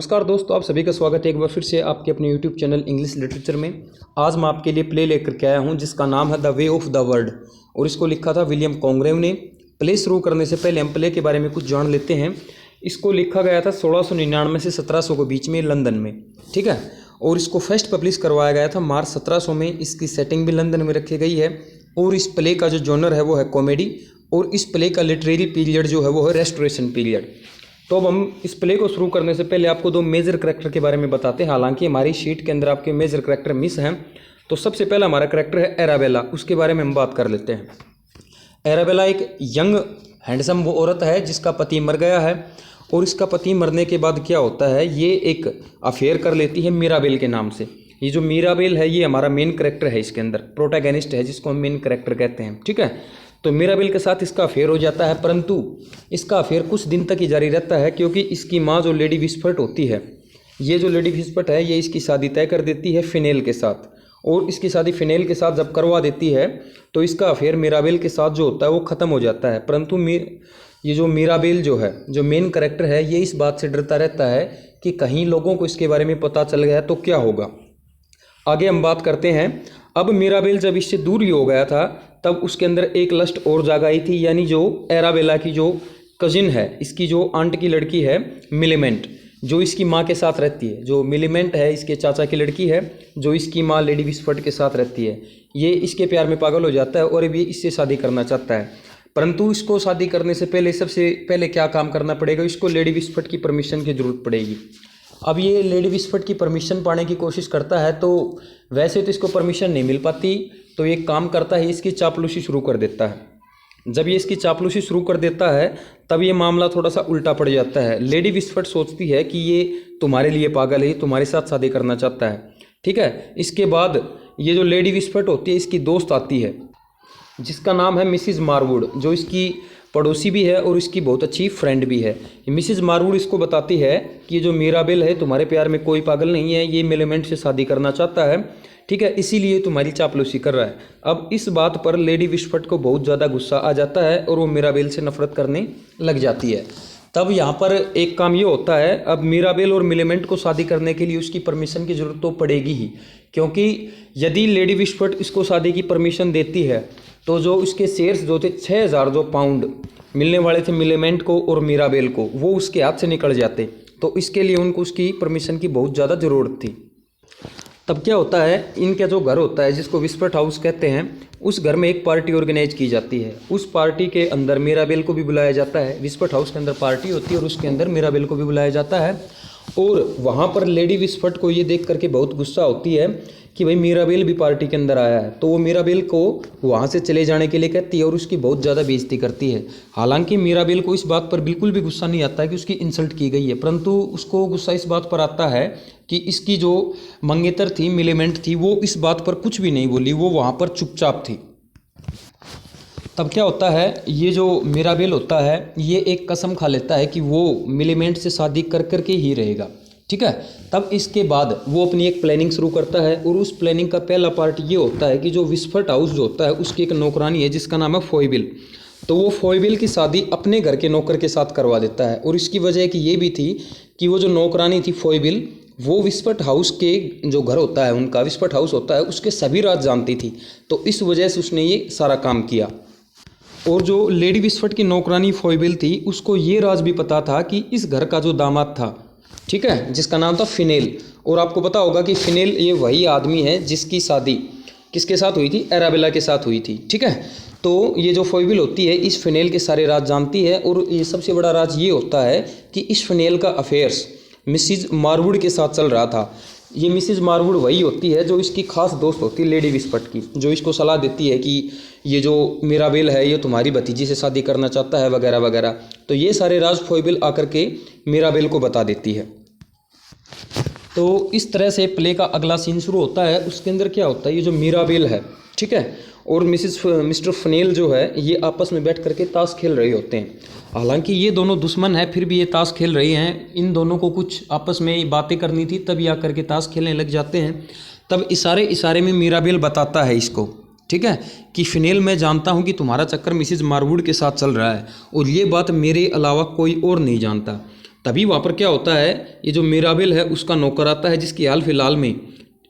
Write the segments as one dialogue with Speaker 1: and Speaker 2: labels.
Speaker 1: नमस्कार दोस्तों, आप सभी का स्वागत है एक बार फिर से आपके अपने YouTube चैनल इंग्लिश लिटरेचर में। आज मैं आपके लिए प्ले लेकर के आया हूं जिसका नाम है the way of the world और इसको लिखा था विलियम कॉन्ग्रेव ने। प्ले शुरू करने से पहले हम प्ले के बारे में कुछ जान लेते हैं। इसको लिखा गया था 1699 से 1700 के बीच में लंदन में, ठीक है। और इसको फर्स्ट पब्लिश करवाया गया था मार्च 1700 में। इसकी सेटिंग भी लंदन में रखी गई है और इस प्ले का जो जॉनर है वो है कॉमेडी और इस प्ले का लिटरेरी पीरियड जो है वो है रेस्टोरेशन पीरियड। तो अब हम इस प्ले को शुरू करने से पहले आपको दो मेजर करैक्टर के बारे में बताते हैं। हालांकि हमारी शीट के अंदर आपके मेजर करैक्टर मिस हैं। तो सबसे पहला हमारा करैक्टर है एराबेला, उसके बारे में हम बात कर लेते हैं। एराबेला एक यंग हैंडसम वो औरत है जिसका पति मर गया है और इसका पति मरने के बाद क्या होता है, ये एक अफेयर कर लेती है मीराबेल के नाम से। ये जो मीराबेल है ये हमारा मेन करैक्टर है, इसके अंदर प्रोटैगनिस्ट है जिसको हम मेन करैक्टर कहते हैं, ठीक है। तो मीराबेल के साथ इसका अफेयर हो जाता है, परंतु इसका अफेयर कुछ दिन तक ही जारी रहता है क्योंकि इसकी माँ जो लेडी विस्फर्ट होती है, ये जो लेडी विस्फर्ट है ये इसकी शादी तय कर देती है फिनेल के साथ। और इसकी शादी फिनेल के साथ जब करवा देती है तो इसका अफेयर मीराबेल के साथ जो होता है वो ख़त्म हो जाता है। परंतु ये जो मीराबेल जो है, जो मेन करैक्टर है, ये इस बात से डरता रहता है कि कहीं लोगों को इसके बारे में पता चल गया तो क्या होगा। आगे हम बात करते हैं। अब मीराबेल जब इससे दूर ही हो गया था तब उसके अंदर एक लस्ट और जाग आई थी, यानी जो एराबेला की जो कजिन है, इसकी जो आंट की लड़की है मिलीमेंट, जो इसकी माँ के साथ रहती है। जो मिलीमेंट है इसके चाचा की लड़की है जो इसकी माँ लेडी विस्फर्ट के साथ रहती है। ये इसके प्यार में पागल हो जाता है और भी इससे शादी करना चाहता है। परंतु इसको शादी करने से पहले सबसे पहले क्या काम करना पड़ेगा, इसको लेडी विस्फर्ट की परमिशन की ज़रूरत पड़ेगी। अब ये लेडी विस्फर्ट की परमिशन पाने की कोशिश करता है तो वैसे तो इसको परमिशन नहीं मिल पाती, तो एक काम करता है, इसकी चापलूसी शुरू कर देता है। जब ये इसकी चापलूसी शुरू कर देता है तब ये मामला थोड़ा सा उल्टा पड़ जाता है। लेडी विस्फर्ट सोचती है कि ये तुम्हारे लिए पागल है, तुम्हारे साथ शादी करना चाहता है, ठीक है। इसके बाद ये जो लेडी विस्फर्ट होती है इसकी दोस्त आती है जिसका नाम है मिसिज मारवुड, जो इसकी पड़ोसी भी है और इसकी बहुत अच्छी फ्रेंड भी है। मिसिज मारवुड इसको बताती है कि ये जो मीराबेल है तुम्हारे प्यार में कोई पागल नहीं है, ये मिलीमेंट से शादी करना चाहता है, ठीक है, इसीलिए तुम्हारी चापलूसी कर रहा है। अब इस बात पर लेडी विस्फर्ट को बहुत ज़्यादा गुस्सा आ जाता है और वो मीराबेल से नफरत करने लग जाती है। तब यहाँ पर एक काम ये होता है, अब मीराबेल और मिलीमेंट को शादी करने के लिए उसकी परमिशन की ज़रूरत तो पड़ेगी ही, क्योंकि यदि लेडी विस्फर्ट इसको शादी की परमिशन देती है तो जो उसके शेयर्स जो थे 6000 जो पाउंड मिलने वाले थे मिलीमेंट को और मीराबेल को, वो उसके हाथ से निकल जाते। तो इसके लिए उनको उसकी परमिशन की बहुत ज़्यादा ज़रूरत थी। तब क्या होता है, इनका जो घर होता है जिसको विस्फर्ट हाउस कहते हैं, उस घर में एक पार्टी ऑर्गेनाइज की जाती है। उस पार्टी के अंदर मीराबेल को भी बुलाया जाता है। विस्फर्ट हाउस के अंदर पार्टी होती है और उसके अंदर मीराबेल को भी बुलाया जाता है। और वहाँ पर लेडी विस्फर्ट को ये देख करके बहुत गुस्सा होती है कि भाई मीराबेल भी पार्टी के अंदर आया है। तो वो मीराबेल को वहाँ से चले जाने के लिए कहती है और उसकी बहुत ज़्यादा बेइज्जती करती है। हालांकि मीराबेल को इस बात पर बिल्कुल भी गुस्सा नहीं आता है कि उसकी इंसल्ट की गई है, परंतु उसको गुस्सा इस बात पर आता है कि इसकी जो मंगेतर थी मिलीमेंट थी वो इस बात पर कुछ भी नहीं बोली, वो वहाँ पर चुपचाप थी। तब क्या होता है, ये जो मीराबेल होता है ये एक कसम खा लेता है कि वो मिलीमेंट से शादी कर करके ही रहेगा, ठीक है। तब इसके बाद वो अपनी एक प्लानिंग शुरू करता है और उस प्लानिंग का पहला पार्ट ये होता है कि जो विस्फर्ट हाउस जो होता है उसकी एक नौकरानी है जिसका नाम है फोइबिल। तो वो फोइबिल की शादी अपने घर के नौकर के साथ करवा देता है। और इसकी वजह कि ये भी थी कि वो जो नौकरानी थी फोइबिल, वो विस्फर्ट हाउस के जो घर होता है उनका विस्फर्ट हाउस होता है उसके सभी राज जानती थी। तो इस वजह से उसने ये सारा काम किया। और जो लेडी विस्फर्ट की नौकरानी फोइबिल थी उसको ये राज भी पता था कि इस घर का जो दामाद था, ठीक है, जिसका नाम था फिनेल। और आपको पता होगा कि फिनेल ये वही आदमी है जिसकी शादी किसके साथ हुई थी, एराबेला के साथ हुई थी, ठीक है। तो ये जो फोइबिल होती है इस फिनेल के सारे राज जानती है। और ये सबसे बड़ा राज ये होता है कि इस फिनेल का अफेयर्स मिसिज मारवुड के साथ चल रहा था। ये मिसिज मारवुड वही होती है जो इसकी खास दोस्त होती है लेडी विस्फर्ट की, जो इसको सलाह देती है कि ये जो मीराबेल है ये तुम्हारी भतीजी से शादी करना चाहता है वगैरह वगैरह। तो ये सारे राज फोइबिल आकर के मीराबेल को बता देती है। तो इस तरह से प्ले का अगला सीन शुरू होता है। उसके अंदर क्या होता है, ये जो मीराबेल है, ठीक है, और मिस्टर फनेल जो है ये आपस में बैठ करके ताश खेल रहे होते हैं। हालांकि ये दोनों दुश्मन हैं फिर भी ये ताश खेल रहे हैं। इन दोनों को कुछ आपस में बातें करनी थी तब ये आकर के ताश खेलने लग जाते हैं। तब इशारे इशारे में मीराबेल बताता है इसको, ठीक है, कि फिनेल मैं जानता हूँ कि तुम्हारा चक्कर मिसिज मारवुड के साथ चल रहा है और ये बात मेरे अलावा कोई और नहीं जानता। तभी वहाँ पर क्या होता है, ये जो मिराबेल है उसका नौकर आता है जिसकी हाल फिलहाल में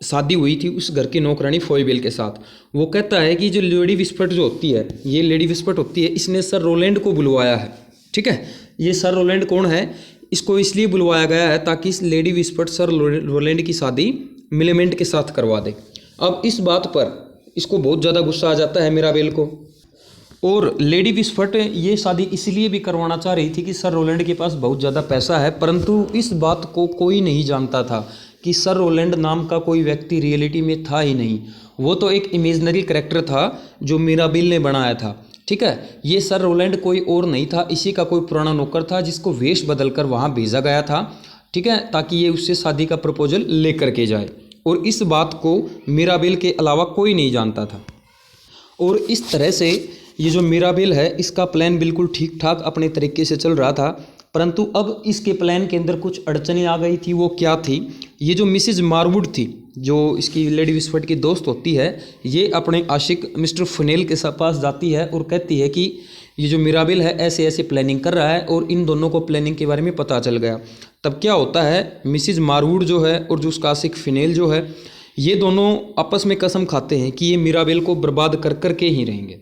Speaker 1: शादी हुई थी उस घर की नौकरानी फोइबेल के साथ। वो कहता है कि जो लेडी विस्पट जो होती है, ये लेडी विस्पट होती है, इसने सर रोलैंड को बुलवाया है। ठीक है, ये सर रोलैंड कौन है, इसको इसलिए बुलवाया गया है ताकि इस लेडी विस्पट सर रोलैंड की शादी मिलेमेंट के साथ करवा दे। अब इस बात पर इसको बहुत ज़्यादा गुस्सा आ जाता है मिराबेल को, और लेडी विस्पट ये शादी इसलिए भी करवाना चाह रही थी कि सर रोलैंड के पास बहुत ज़्यादा पैसा है, परंतु इस बात को कोई नहीं जानता था कि सर रोलैंड नाम का कोई व्यक्ति रियलिटी में था ही नहीं। वो तो एक इमेजनरी कैरेक्टर था जो मिराबेल ने बनाया था। ठीक है, ये सर रोलैंड कोई और नहीं था, इसी का कोई पुराना नौकर था जिसको वेश बदलकर वहाँ भेजा गया था। ठीक है, ताकि ये उससे शादी का प्रपोजल लेकर के जाए, और इस बात को मिराबेल के अलावा कोई नहीं जानता था। और इस तरह से ये जो मिराबेल है इसका प्लान बिल्कुल ठीक ठाक अपने तरीके से चल रहा था, परंतु अब इसके प्लान के अंदर कुछ अड़चनें आ गई थी। वो क्या थी, ये जो मिसिज मारवुड थी, जो इसकी लेडी विस्पट की दोस्त होती है, ये अपने आशिक मिस्टर फनेल के पास जाती है और कहती है कि ये जो मिराबेल है ऐसे ऐसे प्लानिंग कर रहा है, और इन दोनों को प्लानिंग के बारे में पता चल गया। तब क्या होता है, मिसिज मारवुड जो है और जो उसका आशिक फनेल जो है, ये दोनों आपस में कसम खाते हैं कि ये मिराबेल को बर्बाद कर कर के ही रहेंगे।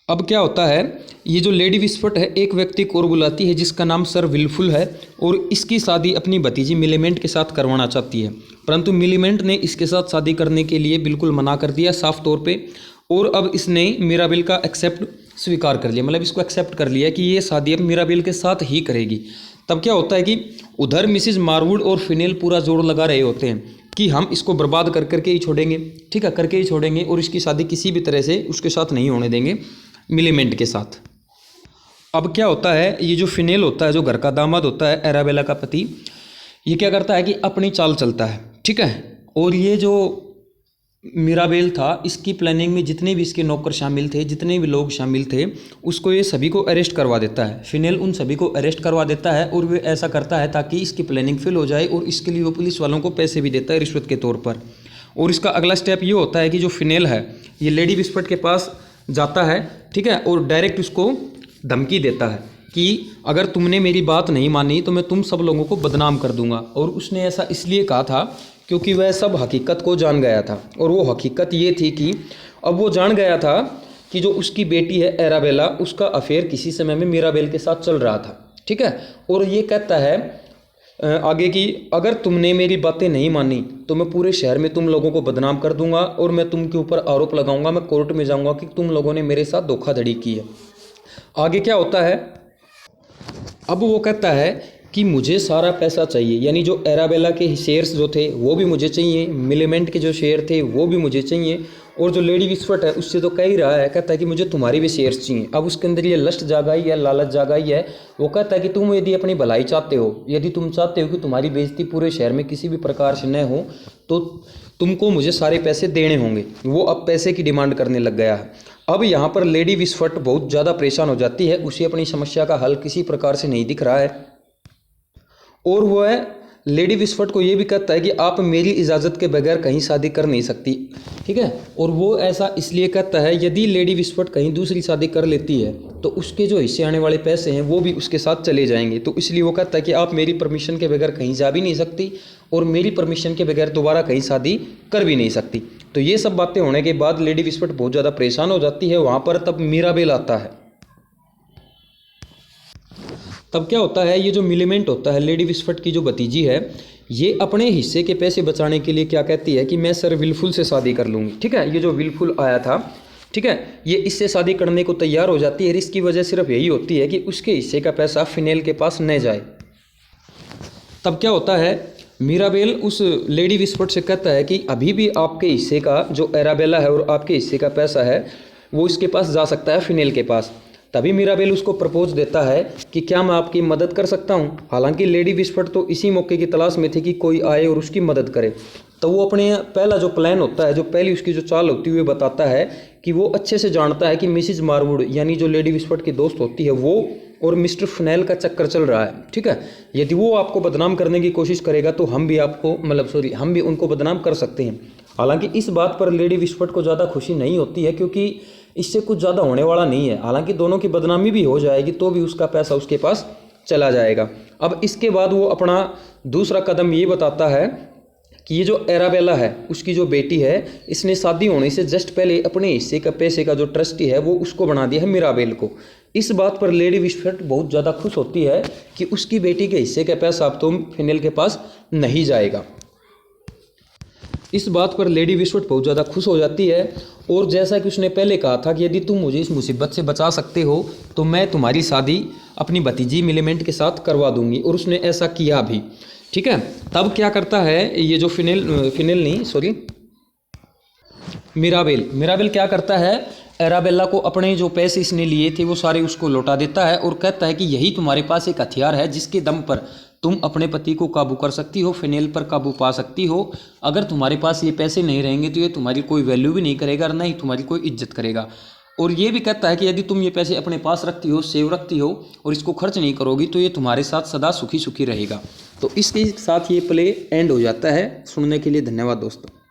Speaker 1: अब क्या होता है, ये जो लेडी विस्पट है एक व्यक्ति को और बुलाती है जिसका नाम सर विल्फुल है, और इसकी शादी अपनी भतीजी मिलेमेंट के साथ करवाना चाहती है, परंतु मिलेमेंट ने इसके साथ शादी करने के लिए बिल्कुल मना कर दिया साफ तौर पे। और अब इसने मिराबेल का एक्सेप्ट स्वीकार कर लिया, मतलब इसको एक्सेप्ट कर लिया कि ये शादी अब मिराबेल के साथ ही करेगी। तब क्या होता है कि उधर मिसिज मारवुड और फिनेल पूरा जोर लगा रहे होते हैं कि हम इसको बर्बाद कर करके ही छोड़ेंगे। ठीक है, करके ही छोड़ेंगे, और इसकी शादी किसी भी तरह से उसके साथ नहीं होने देंगे, मिलेमेंट के साथ। अब क्या होता है, ये जो फिनेल होता है, जो घर का दामाद होता है, एराबेला का पति, ये क्या करता है कि अपनी चाल चलता है। ठीक है, और ये जो मिराबेल था, इसकी प्लानिंग में जितने भी इसके नौकर शामिल थे, जितने भी लोग शामिल थे, उसको ये सभी को अरेस्ट करवा देता है। फिनेल उन सभी को अरेस्ट करवा देता है, और वे ऐसा करता है ताकि इसकी प्लानिंग फेल हो जाए, और इसके लिए वो पुलिस वालों को पैसे भी देता है रिश्वत के तौर पर। और इसका अगला स्टेप ये होता है कि जो फिनेल है ये लेडी विस्पट के पास जाता है। ठीक है, और डायरेक्ट उसको धमकी देता है कि अगर तुमने मेरी बात नहीं मानी तो मैं तुम सब लोगों को बदनाम कर दूंगा। और उसने ऐसा इसलिए कहा था क्योंकि वह सब हकीकत को जान गया था, और वो हकीकत ये थी कि अब वो जान गया था कि जो उसकी बेटी है एराबेला, उसका अफेयर किसी समय में मिराबेल के साथ चल रहा था। ठीक है, और ये कहता है आगे की, अगर तुमने मेरी बातें नहीं मानी तो मैं पूरे शहर में तुम लोगों को बदनाम कर दूंगा, और मैं तुम के ऊपर आरोप लगाऊंगा, मैं कोर्ट में जाऊंगा कि तुम लोगों ने मेरे साथ धोखाधड़ी की है। आगे क्या होता है, अब वो कहता है कि मुझे सारा पैसा चाहिए, यानी जो एराबेला के शेयर्स जो थे वो भी मुझे चाहिए, मिलेमेंट के जो शेयर थे वो भी मुझे चाहिए, और जो लेडी विस्पट है उससे तो कह ही रहा है, कहता है कि मुझे तुम्हारी भी शेयर्स चाहिए। अब उसके अंदर ये लस्ट जागाई है, लालच जागाई है। वो कहता है कि तुम यदि अपनी भलाई चाहते हो, यदि तुम चाहते हो कि तुम्हारी बेइज्जती पूरे शहर में किसी भी प्रकार से न हो, तो तुमको मुझे सारे पैसे देने होंगे। वो अब पैसे की डिमांड करने लग गया है। अब यहाँ पर लेडी विस्पट बहुत ज़्यादा परेशान हो जाती है, उसे अपनी समस्या का हल किसी प्रकार से नहीं दिख रहा है, और वह लेडी विस्पट को ये भी कहता है कि आप मेरी इजाज़त के बगैर कहीं शादी कर नहीं सकती। ठीक है, और वो ऐसा इसलिए कहता है, यदि लेडी विस्पट कहीं दूसरी शादी कर लेती है तो उसके जो हिस्से आने वाले पैसे हैं वो भी उसके साथ चले जाएंगे, तो इसलिए वो कहता है कि आप मेरी परमिशन के बगैर कहीं जा भी नहीं सकती, और मेरी परमिशन के बगैर दोबारा कहीं शादी कर भी नहीं सकती। तो ये सब बातें होने के बाद लेडी विस्पट बहुत ज़्यादा परेशान हो जाती है। वहाँ पर तब मिराबेल आता है। तब क्या होता है, ये जो मिलेमेंट होता है, लेडी विस्पट की जो भतीजी है, ये अपने हिस्से के पैसे बचाने के लिए क्या कहती है कि मैं सर विल्फुल से शादी कर लूँगी। ठीक है, ये जो विल्फुल आया था, ठीक है, ये इससे शादी करने को तैयार हो जाती है। इसकी वजह सिर्फ यही होती है कि उसके हिस्से का पैसा फिनेल के पास न जाए। तब क्या होता है, मिराबेल उस लेडी विस्पट से कहता है कि अभी भी आपके हिस्से का जो एराबेला है और आपके हिस्से का पैसा है वो इसके पास जा सकता है, फिनेल के पास। तभी मिराबेल उसको प्रपोज देता है कि क्या मैं आपकी मदद कर सकता हूँ। हालांकि लेडी विस्पट तो इसी मौके की तलाश में थी कि कोई आए और उसकी मदद करे। तो वो अपने पहला जो प्लान होता है, जो पहली उसकी जो चाल होती है, वो बताता है कि वो अच्छे से जानता है कि मिसिज मारवुड यानी जो लेडी विस्पट की दोस्त होती है वो और मिस्टर फनेल का चक्कर चल रहा है। ठीक है, यदि वो आपको बदनाम करने की कोशिश करेगा तो हम भी उनको बदनाम कर सकते हैं। हालांकि इस बात पर लेडी विस्पट को ज़्यादा खुशी नहीं होती है, क्योंकि इससे कुछ ज़्यादा होने वाला नहीं है। हालांकि दोनों की बदनामी भी हो जाएगी तो भी उसका पैसा उसके पास चला जाएगा। अब इसके बाद वो अपना दूसरा कदम ये बताता है कि ये जो एराबेला है उसकी जो बेटी है, इसने शादी होने से जस्ट पहले अपने हिस्से का पैसे का जो ट्रस्टी है वो उसको बना दिया है मिराबेल को। इस बात पर लेडी विस्फट बहुत ज़्यादा खुश होती है कि उसकी बेटी के हिस्से का पैसा अब तो फिनेल के पास नहीं जाएगा। इस बात पर लेडी विस्फट बहुत ज़्यादा खुश हो जाती है और जैसा कि उसने पहले कहा था कि यदि तुम मुझे इस मुसीबत से बचा सकते हो तो मैं तुम्हारी शादी अपनी भतीजी मिलेमेंट के साथ करवा दूंगी, और उसने ऐसा किया भी। ठीक है, तब क्या करता है ये जो मिराबेल क्या करता है, एराबेला को अपने जो पैसे इसने लिए थे वो सारे उसको लौटा देता है और कहता है कि यही तुम्हारे पास एक हथियार है जिसके दम पर तुम अपने पति को काबू कर सकती हो, फिनेल पर काबू पा सकती हो। अगर तुम्हारे पास ये पैसे नहीं रहेंगे तो ये तुम्हारी कोई वैल्यू भी नहीं करेगा और ना ही तुम्हारी कोई इज्जत करेगा। और ये भी कहता है कि यदि तुम ये पैसे अपने पास रखती हो, सेव रखती हो और इसको खर्च नहीं करोगी तो ये तुम्हारे साथ सदा सुखी सुखी रहेगा। तो इसके साथ ये प्ले एंड हो जाता है। सुनने के लिए धन्यवाद दोस्तों।